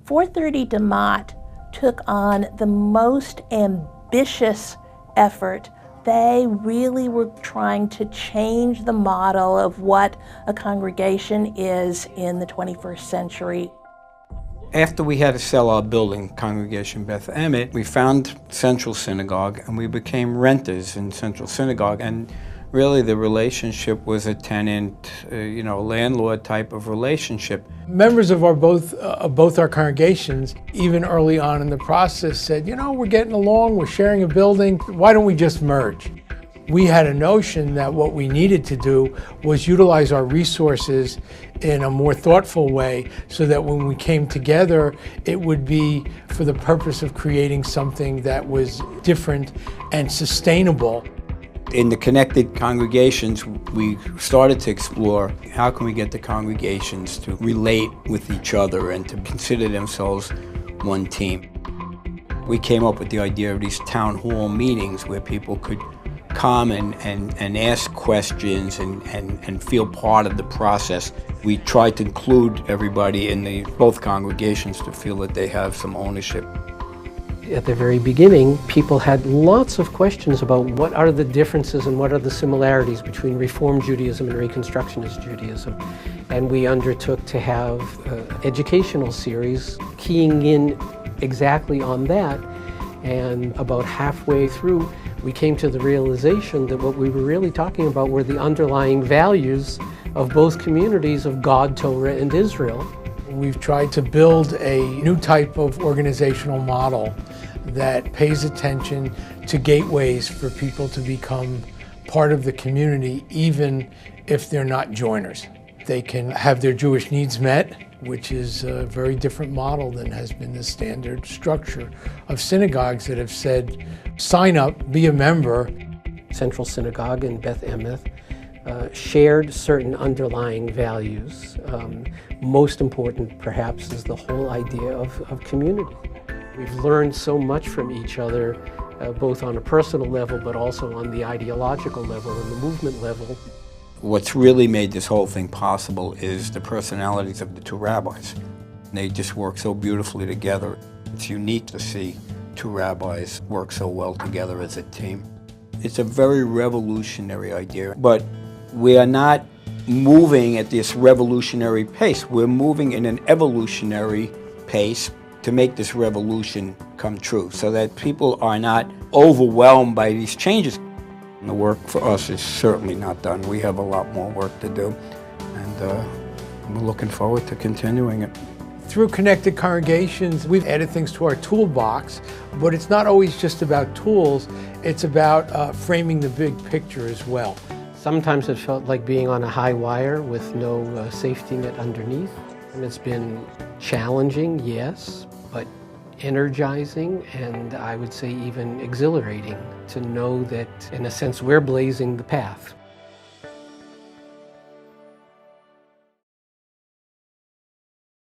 430 DeMott took on the most ambitious effort. They really were trying to change the model of what a congregation is in the 21st century. After we had to sell our building, Congregation-Beth Emeth, we found Central Synagogue and we became renters in Central Synagogue. And really the relationship was a tenant, landlord type of relationship. Members of both our congregations, even early on in the process, said, we're getting along, we're sharing a building, why don't we just merge? We had a notion that what we needed to do was utilize our resources in a more thoughtful way so that when we came together, it would be for the purpose of creating something that was different and sustainable. In the connected congregations, we started to explore how can we get the congregations to relate with each other and to consider themselves one team. We came up with the idea of these town hall meetings where people could come and ask questions and feel part of the process. We tried to include everybody in both congregations to feel that they have some ownership. At the very beginning, people had lots of questions about what are the differences and what are the similarities between Reform Judaism and Reconstructionist Judaism. And we undertook to have an educational series keying in exactly on that. And about halfway through, we came to the realization that what we were really talking about were the underlying values of both communities of God, Torah, and Israel. We've tried to build a new type of organizational model that pays attention to gateways for people to become part of the community, even if they're not joiners. They can have their Jewish needs met, which is a very different model than has been the standard structure of synagogues that have said, sign up, be a member. Central Synagogue and Beth Emeth shared certain underlying values. Most important, perhaps, is the whole idea of community. We've learned so much from each other, both on a personal level, but also on the ideological level and the movement level. What's really made this whole thing possible is the personalities of the two rabbis. They just work so beautifully together. It's unique to see two rabbis work so well together as a team. It's a very revolutionary idea, but we are not moving at this revolutionary pace. We're moving in an evolutionary pace to make this revolution come true so that people are not overwhelmed by these changes. And the work for us is certainly not done. We have a lot more work to do, and we're looking forward to continuing it. Through connected congregations, we've added things to our toolbox, but it's not always just about tools, it's about framing the big picture as well. Sometimes it felt like being on a high wire with no safety net underneath. And it's been challenging, yes, but energizing and I would say even exhilarating to know that, in a sense, we're blazing the path.